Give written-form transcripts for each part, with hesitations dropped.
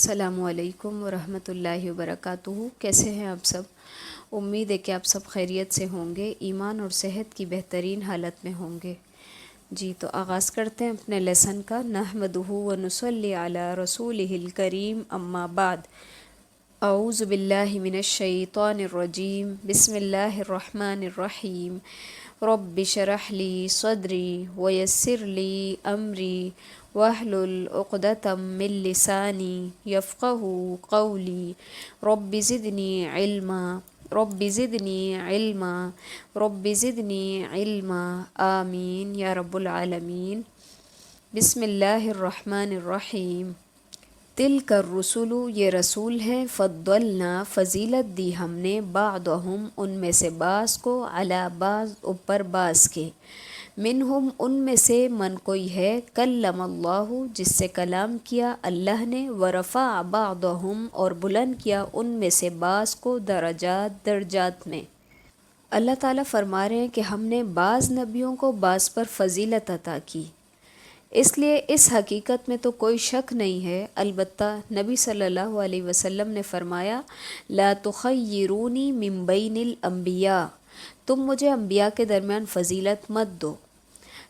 السلام علیکم ورحمۃ اللہ وبرکاتہ۔ کیسے ہیں آپ سب؟ امید ہے کہ آپ سب خیریت سے ہوں گے، ایمان اور صحت کی بہترین حالت میں ہوں گے۔ جی تو آغاز کرتے ہیں اپنے لیسن کا۔ نحمدہ ونصلی علی رسولہ الکریم، اما بعد۔ اعوذ باللہ من الشیطان الرجیم، بسم اللہ الرحمن الرحیم۔ رب اشرح لی صدری ویسر لی امری واحلل عقدۃ من لسانی یفقہوا قولی۔ رب زدنی علما، رب زدنی علما، رب زدنی علما، آمین یا رب العالمین۔ بسم اللہ الرحمن الرحیم۔ تلک الرسل، یہ رسول ہیں، فضلنا، فضیلت دی ہم نے، بعضهم، ان میں سے بعض کو، علی بعض، اوپر بعض کے، منہم، ان میں سے، من کوئی ہے، کلم اللہ، جس سے کلام کیا اللہ نے، ورفع بعضهم، اور بلند کیا ان میں سے بعض کو، درجات، درجات میں۔ اللہ تعالیٰ فرما رہے ہیں کہ ہم نے بعض نبیوں کو بعض پر فضیلت عطا کی، اس لیے اس حقیقت میں تو کوئی شک نہیں ہے۔ البتہ نبی صلی اللہ علیہ وسلم نے فرمایا، لا تخیرونی من بین الانبیاء، تم مجھے انبیاء کے درمیان فضیلت مت دو۔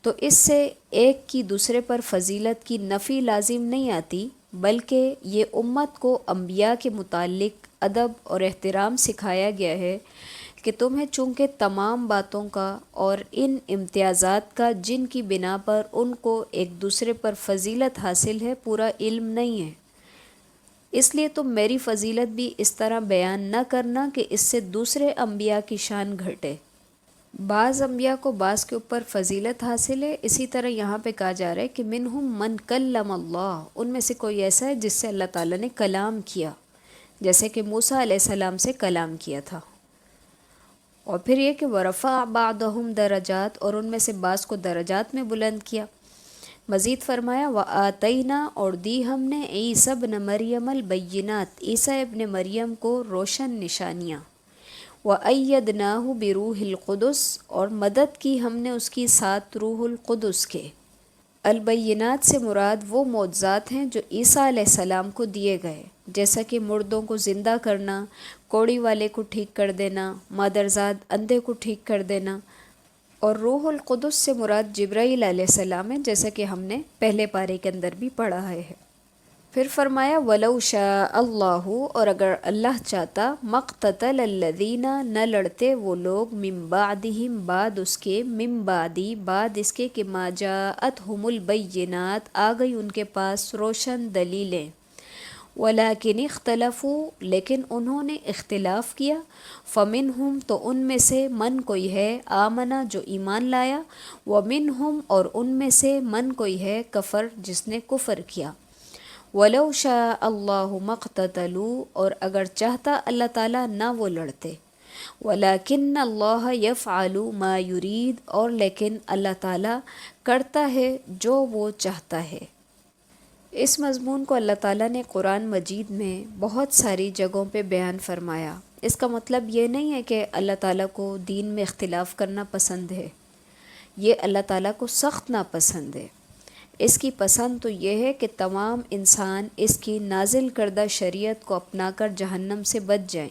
تو اس سے ایک کی دوسرے پر فضیلت کی نفی لازم نہیں آتی، بلکہ یہ امت کو انبیاء کے متعلق ادب اور احترام سکھایا گیا ہے کہ تمہیں چونکہ تمام باتوں کا اور ان امتیازات کا جن کی بنا پر ان کو ایک دوسرے پر فضیلت حاصل ہے پورا علم نہیں ہے، اس لیے تم میری فضیلت بھی اس طرح بیان نہ کرنا کہ اس سے دوسرے انبیاء کی شان گھٹے۔ بعض انبیاء کو بعض کے اوپر فضیلت حاصل ہے، اسی طرح یہاں پہ کہا جا رہا ہے کہ منہم من کلم اللہ، ان میں سے کوئی ایسا ہے جس سے اللہ تعالیٰ نے کلام کیا، جیسے کہ موسیٰ علیہ السلام سے کلام کیا تھا۔ اور پھر یہ کہ ورفع بعضهم درجات، اور ان میں سے بعض کو درجات میں بلند کیا۔ مزید فرمایا، وآتینا، اور دی ہم نے، عیسی ابن مریم البینات، عیسیٰ ابن مریم کو روشن نشانیاں، وأیدناہ بروح القدس، اور مدد کی ہم نے اس کی ساتھ روح القدس کے۔ البینات سے مراد وہ معجزات ہیں جو عیسیٰ علیہ السلام کو دیے گئے، جیسا کہ مردوں کو زندہ کرنا، کوڑی والے کو ٹھیک کر دینا، مادرزاد اندھے کو ٹھیک کر دینا۔ اور روح القدس سے مراد جبرائیل علیہ السلام ہے، جیسا کہ ہم نے پہلے پارے کے اندر بھی پڑھا ہے۔ پھر فرمایا، وَلَوْ شَاءَ اللَّهُ، اور اگر اللہ چاہتا، مَقْتَتَلَ الَّذِينَ، نہ لڑتے وہ لوگ، مِن بَعْدِهِم، بعد اس کے، مِن بَعْدِ، بعد اس کے کہ مَا جَاءَتْهُمُ الْبَيِّنَاتُ، آ گئی ان کے پاس روشن دلیلیں، وَلَٰكِنِ اخْتَلَفُوا، لیکن انہوں نے اختلاف کیا، فَمِنْهُمْ، تو ان میں سے، من کوئی ہے، آمنہ، جو ایمان لایا، وَمِنْهُمْ، اور ان میں سے، من کوئی ہے، کفر، جس نے کفر کیا۔ وَلَوْ شَاءَ اللَّهُ مَا اقْتَتَلُوا، اور اگر چاہتا اللہ تعالیٰ نہ وہ لڑتے، وَلَٰكِنَّ اللَّهَ يَفْعَلُ مَا يُرِيدُ، اور لیکن اللہ تعالیٰ کرتا ہے جو وہ چاہتا ہے۔ اس مضمون کو اللہ تعالیٰ نے قرآن مجید میں بہت ساری جگہوں پہ بیان فرمایا۔ اس کا مطلب یہ نہیں ہے کہ اللہ تعالیٰ کو دین میں اختلاف کرنا پسند ہے، یہ اللہ تعالیٰ کو سخت ناپسند ہے۔ اس کی پسند تو یہ ہے کہ تمام انسان اس کی نازل کردہ شریعت کو اپنا کر جہنم سے بچ جائیں،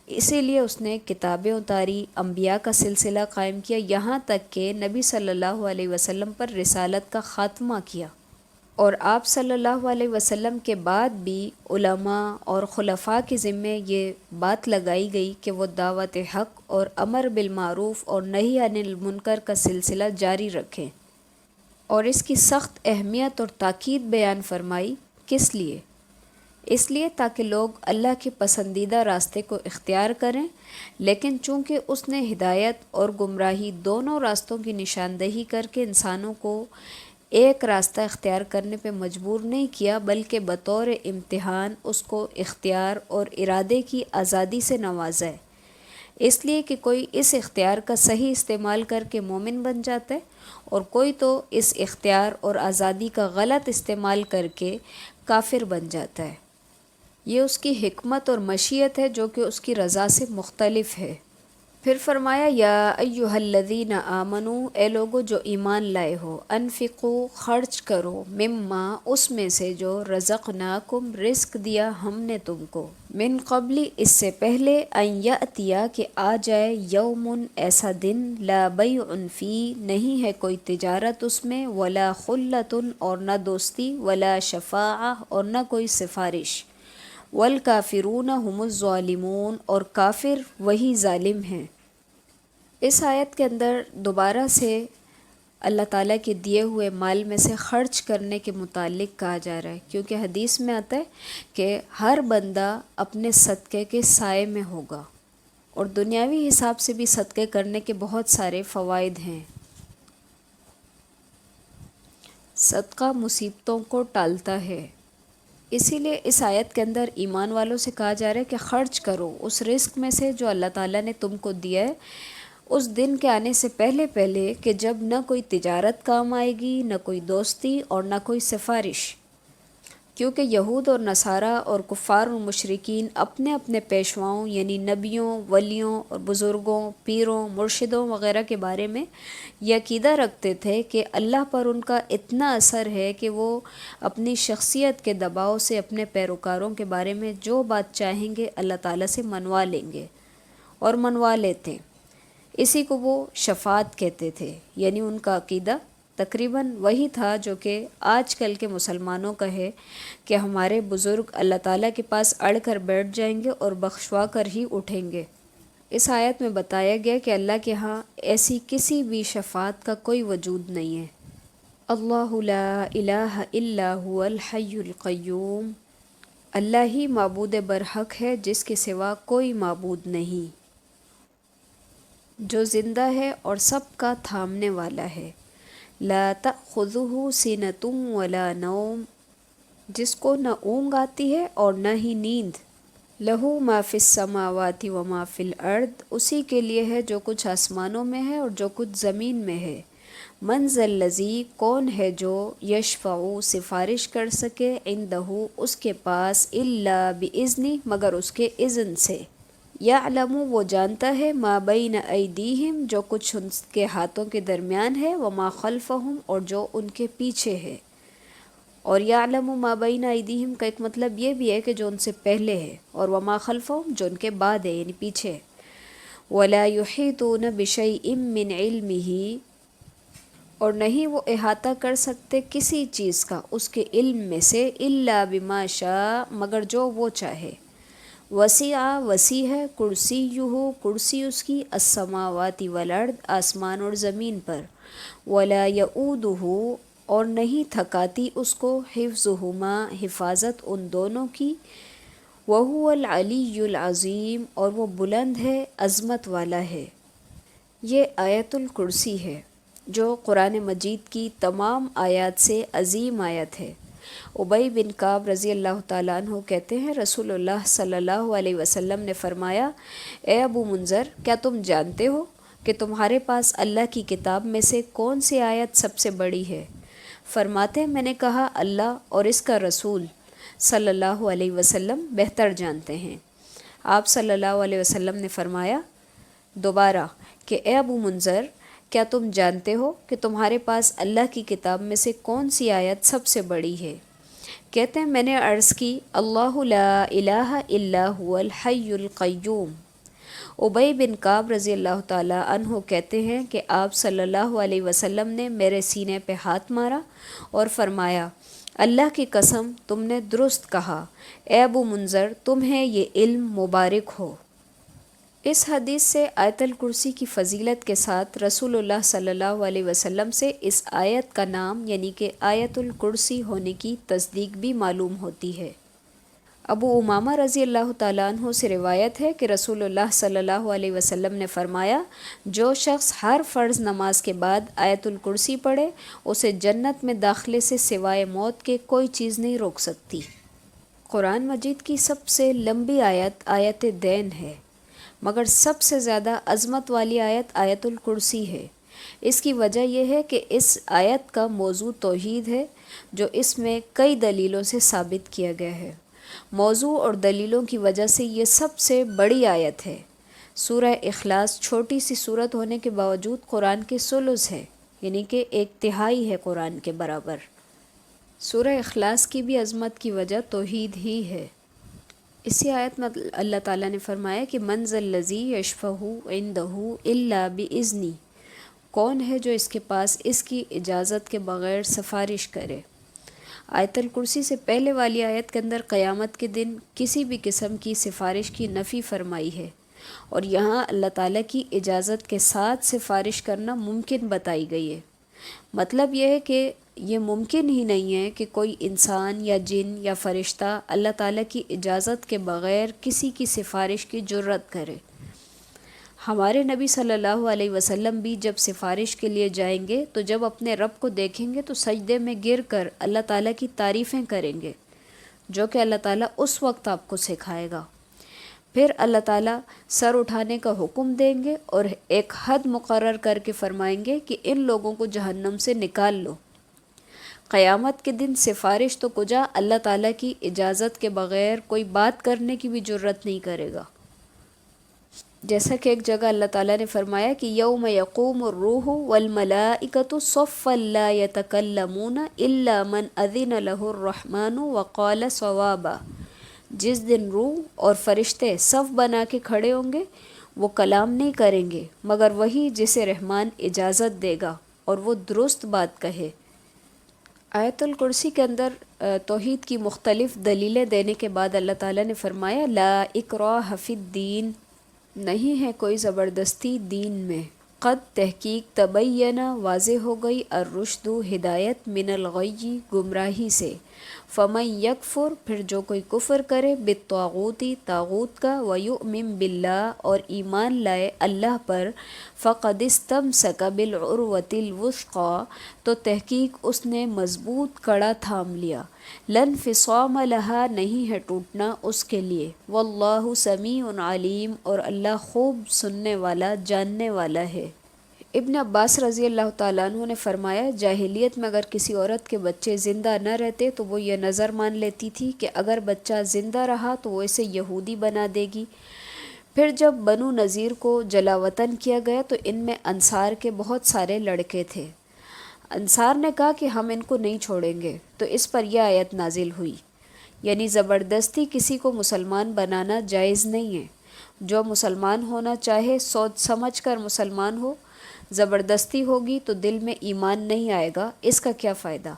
اسی لیے اس نے کتابیں اتاری، انبیاء کا سلسلہ قائم کیا، یہاں تک کہ نبی صلی اللہ علیہ وسلم پر رسالت کا خاتمہ کیا۔ اور آپ صلی اللہ علیہ وسلم کے بعد بھی علماء اور خلفاء کے ذمے یہ بات لگائی گئی کہ وہ دعوت حق اور امر بالمعروف اور نہی عن المنکر کا سلسلہ جاری رکھیں، اور اس کی سخت اہمیت اور تاکید بیان فرمائی۔ کس لیے؟ اس لیے تاکہ لوگ اللہ کے پسندیدہ راستے کو اختیار کریں، لیکن چونکہ اس نے ہدایت اور گمراہی دونوں راستوں کی نشاندہی کر کے انسانوں کو ایک راستہ اختیار کرنے پہ مجبور نہیں کیا، بلکہ بطور امتحان اس کو اختیار اور ارادے کی آزادی سے نوازا ہے، اس لیے کہ کوئی اس اختیار کا صحیح استعمال کر کے مومن بن جاتا ہے، اور کوئی تو اس اختیار اور آزادی کا غلط استعمال کر کے کافر بن جاتا ہے۔ یہ اس کی حکمت اور مشیت ہے جو کہ اس کی رضا سے مختلف ہے۔ پھر فرمایا یا ایھا الذین آمنو، اے لوگو جو ایمان لائے ہو، انفقو خرچ کرو، مما اس میں سے جو رزقناکم رزق دیا ہم نے تم کو، من قبل اس سے پہلے، ان یاتیا کہ آ جائے، یوم ایسا دن، لا بیع فی نہیں ہے کوئی تجارت اس میں، ولا خلۃ اور نہ دوستی، ولا شفاعہ اور نہ کوئی سفارش، والکافرون هم الظالمون اور کافر وہی ظالم ہیں۔ اس آیت کے اندر دوبارہ سے اللہ تعالیٰ کے دیے ہوئے مال میں سے خرچ کرنے کے متعلق کہا جا رہا ہے، کیونکہ حدیث میں آتا ہے کہ ہر بندہ اپنے صدقے کے سائے میں ہوگا، اور دنیاوی حساب سے بھی صدقے کرنے کے بہت سارے فوائد ہیں۔ صدقہ مصیبتوں کو ٹالتا ہے، اسی لیے اس آیت کے اندر ایمان والوں سے کہا جا رہا ہے کہ خرچ کرو اس رزق میں سے جو اللہ تعالیٰ نے تم کو دیا ہے، اس دن کے آنے سے پہلے پہلے کہ جب نہ کوئی تجارت کام آئے گی، نہ کوئی دوستی اور نہ کوئی سفارش، کیونکہ یہود اور نصارہ اور کفار و مشرکین اپنے اپنے پیشواؤں یعنی نبیوں، ولیوں اور بزرگوں، پیروں، مرشدوں وغیرہ کے بارے میں یہ عقیدہ رکھتے تھے کہ اللہ پر ان کا اتنا اثر ہے کہ وہ اپنی شخصیت کے دباؤ سے اپنے پیروکاروں کے بارے میں جو بات چاہیں گے اللہ تعالیٰ سے منوا لیں گے، اور منوا لیتے۔ اسی کو وہ شفاعت کہتے تھے، یعنی ان کا عقیدہ تقریباً وہی تھا جو کہ آج کل کے مسلمانوں کا ہے کہ ہمارے بزرگ اللہ تعالیٰ کے پاس اڑ کر بیٹھ جائیں گے اور بخشوا کر ہی اٹھیں گے۔ اس آیت میں بتایا گیا کہ اللہ کے ہاں ایسی کسی بھی شفاعت کا کوئی وجود نہیں ہے۔ اللہ لا الہ الا هو الحی القیوم، اللہ ہی معبود برحق ہے جس کے سوا کوئی معبود نہیں، جو زندہ ہے اور سب کا تھامنے والا ہے۔ لا تأخذہ سنۃ ولا نوم، جس کو نہ اونگ آتی ہے اور نہ ہی نیند۔ لہ ما فی السماوات و ما فی الارض، اسی کے لیے ہے جو کچھ آسمانوں میں ہے اور جو کچھ زمین میں ہے۔ من ذا الذی، کون ہے جو، یشفع سفارش کر سکے، عندہ اس کے پاس، الا باذنہ مگر اس کے اذن سے۔ یعلم وہ جانتا ہے، ما بین ایدیہم جو کچھ ان کے ہاتھوں کے درمیان ہے، وما خلفہم اور جو ان کے پیچھے ہے۔ اور یعلم ما بین ایدیہم کا ایک مطلب یہ بھی ہے کہ جو ان سے پہلے ہے، اور وما خلفہم جو ان کے بعد ہے یعنی پیچھے ہے۔ ولا یحیطون بشیء من علمہ، اور نہیں وہ احاطہ کر سکتے کسی چیز کا اس کے علم میں سے، الا بما شاء مگر جو وہ چاہے۔ وسیع وسیع ہے، کرسیہ کرسی اس کی، السماوات والارض آسمان اور زمین پر، ولا یؤودہ اور نہیں تھکاتی اس کو، حفظہما حفاظت ان دونوں کی، وہو العلی العظیم اور وہ بلند ہے، عظمت والا ہے۔ یہ آیت الکرسی ہے جو قرآن مجید کی تمام آیات سے عظیم آیت ہے۔ ابی بن کعب رضی اللہ تعالیٰ عنہ کہتے ہیں رسول اللہ صلی اللہ علیہ وسلم نے فرمایا، اے ابو منذر، کیا تم جانتے ہو کہ تمہارے پاس اللہ کی کتاب میں سے کون سی آیت سب سے بڑی ہے؟ فرماتے ہیں میں نے کہا اللہ اور اس کا رسول صلی اللہ علیہ وسلم بہتر جانتے ہیں۔ آپ صلی اللہ علیہ وسلم نے فرمایا دوبارہ کہ اے ابو منذر، کیا تم جانتے ہو کہ تمہارے پاس اللہ کی کتاب میں سے کون سی آیت سب سے بڑی ہے؟ کہتے ہیں میں نے عرض کی اللہ لا الہ الا هو الحی القیوم۔ ابی بن کعب رضی اللہ تعالیٰ عنہ کہتے ہیں کہ آپ صلی اللہ علیہ وسلم نے میرے سینے پہ ہاتھ مارا اور فرمایا اللہ کی قسم تم نے درست کہا، اے ابو منذر تمہیں یہ علم مبارک ہو۔ اس حدیث سے آیت الکرسی کی فضیلت کے ساتھ رسول اللہ صلی اللہ علیہ وسلم سے اس آیت کا نام یعنی کہ آیت الکرسی ہونے کی تصدیق بھی معلوم ہوتی ہے۔ ابو امامہ رضی اللہ تعالیٰ عنہ سے روایت ہے کہ رسول اللہ صلی اللہ علیہ وسلم نے فرمایا جو شخص ہر فرض نماز کے بعد آیت الکرسی پڑھے اسے جنت میں داخلے سے سوائے موت کے کوئی چیز نہیں روک سکتی۔ قرآن مجید کی سب سے لمبی آیت آیت دین ہے، مگر سب سے زیادہ عظمت والی آیت آیت الکرسی ہے۔ اس کی وجہ یہ ہے کہ اس آیت کا موضوع توحید ہے جو اس میں کئی دلیلوں سے ثابت کیا گیا ہے۔ موضوع اور دلیلوں کی وجہ سے یہ سب سے بڑی آیت ہے۔ سورہ اخلاص چھوٹی سی صورت ہونے کے باوجود قرآن کے ثلث ہے، یعنی کہ 1/3 ہے قرآن کے برابر۔ سورہ اخلاص کی بھی عظمت کی وجہ توحید ہی ہے۔ اسی آیت میں اللہ تعالیٰ نے فرمایا کہ من ذا الذی یشفع عندہ الا باذنہ، کون ہے جو اس کے پاس اس کی اجازت کے بغیر سفارش کرے۔ آیت الکرسی سے پہلے والی آیت کے اندر قیامت کے دن کسی بھی قسم کی سفارش کی نفی فرمائی ہے، اور یہاں اللہ تعالیٰ کی اجازت کے ساتھ سفارش کرنا ممکن بتائی گئی ہے۔ مطلب یہ ہے کہ یہ ممکن ہی نہیں ہے کہ کوئی انسان یا جن یا فرشتہ اللہ تعالیٰ کی اجازت کے بغیر کسی کی سفارش کی جرات کرے۔ ہمارے نبی صلی اللہ علیہ وسلم بھی جب سفارش کے لیے جائیں گے تو جب اپنے رب کو دیکھیں گے تو سجدے میں گر کر اللہ تعالیٰ کی تعریفیں کریں گے، جو کہ اللہ تعالیٰ اس وقت آپ کو سکھائے گا۔ پھر اللہ تعالیٰ سر اٹھانے کا حکم دیں گے اور ایک حد مقرر کر کے فرمائیں گے کہ ان لوگوں کو جہنم سے نکال لو۔ قیامت کے دن سفارش تو کجا، اللہ تعالیٰ کی اجازت کے بغیر کوئی بات کرنے کی بھی جرات نہیں کرے گا۔ جیسا کہ ایک جگہ اللہ تعالیٰ نے فرمایا کہ یوم یقوم الروح والملائکۃ صفا لا یتکلمون الا من اذن له الرحمن وقال صوابا، جس دن روح اور فرشتے صف بنا کے کھڑے ہوں گے، وہ کلام نہیں کریں گے مگر وہی جسے رحمان اجازت دے گا اور وہ درست بات کہے۔ آیت الکرسی کے اندر توحید کی مختلف دلیلیں دینے کے بعد اللہ تعالیٰ نے فرمایا لا اکراہ فی الدین، نہیں ہے کوئی زبردستی دین میں، قد تحقیق تبین، واضح ہو گئی، الرشد ہدایت، من الغی گمراہی سے، فمن یکفر، پھر جو کوئی کفر کرے، بالطاغوت طاغوت کا، ویؤمن باللہ اور ایمان لائے اللہ پر، فقد استمسک بالعروۃ الوثقی، تو تحقیق اس نے مضبوط کڑا تھام لیا، لا انفصام لہا، نہیں ہے ٹوٹنا اس کے لیے، واللہ سمیع علیم، اور اللہ خوب سننے والا جاننے والا ہے۔ ابن عباس رضی اللہ تعالیٰ عنہ نے فرمایا جاہلیت میں اگر کسی عورت کے بچے زندہ نہ رہتے تو وہ یہ نظر مان لیتی تھی کہ اگر بچہ زندہ رہا تو وہ اسے یہودی بنا دے گی۔ پھر جب بنو نذیر کو جلا وطن کیا گیا تو ان میں انصار کے بہت سارے لڑکے تھے۔ انصار نے کہا کہ ہم ان کو نہیں چھوڑیں گے، تو اس پر یہ آیت نازل ہوئی، یعنی زبردستی کسی کو مسلمان بنانا جائز نہیں ہے۔ جو مسلمان ہونا چاہے سوچ سمجھ کر مسلمان ہو، زبردستی ہوگی تو دل میں ایمان نہیں آئے گا، اس کا کیا فائدہ؟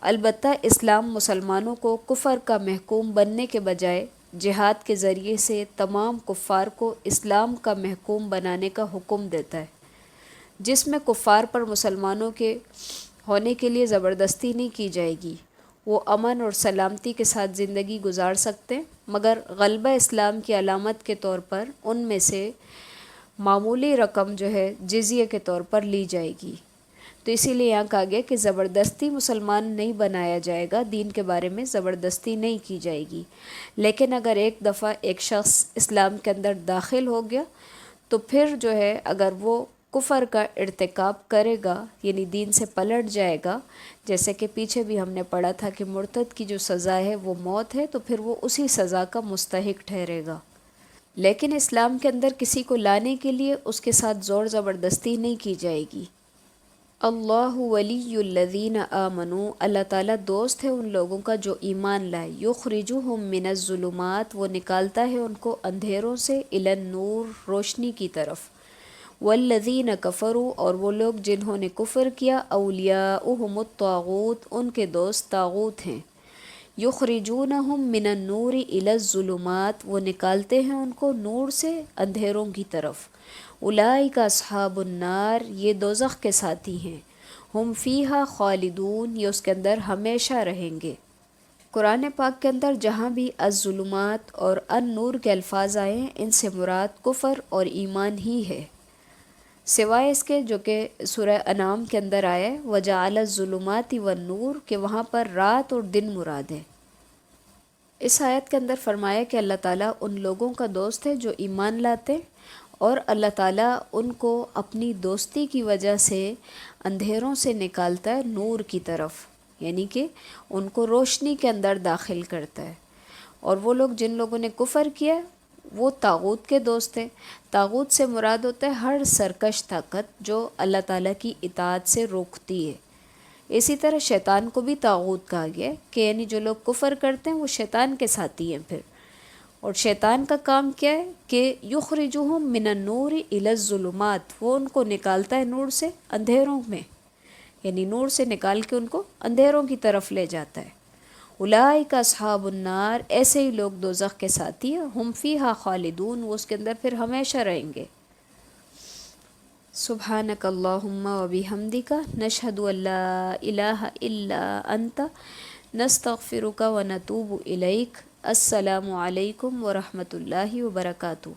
البتہ اسلام مسلمانوں کو کفر کا محکوم بننے کے بجائے جہاد کے ذریعے سے تمام کفار کو اسلام کا محکوم بنانے کا حکم دیتا ہے، جس میں کفار پر مسلمانوں کے ہونے کے لیے زبردستی نہیں کی جائے گی۔ وہ امن اور سلامتی کے ساتھ زندگی گزار سکتے ہیں، مگر غلبہ اسلام کی علامت کے طور پر ان میں سے معمولی رقم جو ہے جزیے کے طور پر لی جائے گی۔ تو اسی لیے یہاں کہا گیا کہ زبردستی مسلمان نہیں بنایا جائے گا، دین کے بارے میں زبردستی نہیں کی جائے گی۔ لیکن اگر ایک دفعہ ایک شخص اسلام کے اندر داخل ہو گیا تو پھر جو ہے اگر وہ کفر کا ارتکاب کرے گا، یعنی دین سے پلٹ جائے گا، جیسے کہ پیچھے بھی ہم نے پڑھا تھا کہ مرتد کی جو سزا ہے وہ موت ہے، تو پھر وہ اسی سزا کا مستحق ٹھہرے گا۔ لیکن اسلام کے اندر کسی کو لانے کے لیے اس کے ساتھ زور زبردستی نہیں کی جائے گی۔ اللہ ولی الذین آمنوا، اللہ تعالیٰ دوست ہے ان لوگوں کا جو ایمان لائے، یخرجہم من الظلمات، وہ نکالتا ہے ان کو اندھیروں سے، الی النور، روشنی کی طرف، والذین کفروا، اور وہ لوگ جنہوں نے کفر کیا، اولیاؤہم الطاغوت، ان کے دوست طاغوت ہیں، یخرجونہم من النور الی الظلمات، وہ نکالتے ہیں ان کو نور سے اندھیروں کی طرف، اولئک اصحاب النار، یہ دوزخ کے ساتھی ہیں، ہم فیہا خالدون، یہ اس کے اندر ہمیشہ رہیں گے۔ قرآن پاک کے اندر جہاں بھی الظلمات اور النور کے الفاظ آئے ہیں، ان سے مراد کفر اور ایمان ہی ہے، سوائے اس کے جو کہ سورہ انعام کے اندر آیا ہے وَجَعَلَ الظُّلُمَاتِ وَالنُّورِ، کہ وہاں پر رات اور دن مراد ہے۔ اس آیت کے اندر فرمایا کہ اللہ تعالیٰ ان لوگوں کا دوست ہے جو ایمان لاتے، اور اللہ تعالیٰ ان کو اپنی دوستی کی وجہ سے اندھیروں سے نکالتا ہے نور کی طرف، یعنی کہ ان کو روشنی کے اندر داخل کرتا ہے۔ اور وہ لوگ جن لوگوں نے کفر کیا وہ طاغوت کے دوست ہیں۔ طاغوت سے مراد ہوتا ہے ہر سرکش طاقت جو اللہ تعالیٰ کی اطاعت سے روکتی ہے۔ اسی طرح شیطان کو بھی طاغوت کہا گیا ہے کہ یعنی جو لوگ کفر کرتے ہیں وہ شیطان کے ساتھی ہیں پھر۔ اور شیطان کا کام کیا ہے کہ یخرجہم من النور الی الظلمات، وہ ان کو نکالتا ہے نور سے اندھیروں میں، یعنی نور سے نکال کے ان کو اندھیروں کی طرف لے جاتا ہے۔ اولئک اصحاب النار، ایسے ہی لوگ دوزخ کے ساتھی ہیں، ہم فیہا خالدون، وہ اس کے اندر پھر ہمیشہ رہیں گے۔ سبحانک اللہم و بحمدک، نشہد ان لا الہ الا انت، نستغفرک و نتوب الیک۔ السلام علیکم ورحمۃ اللہ وبرکاتہ۔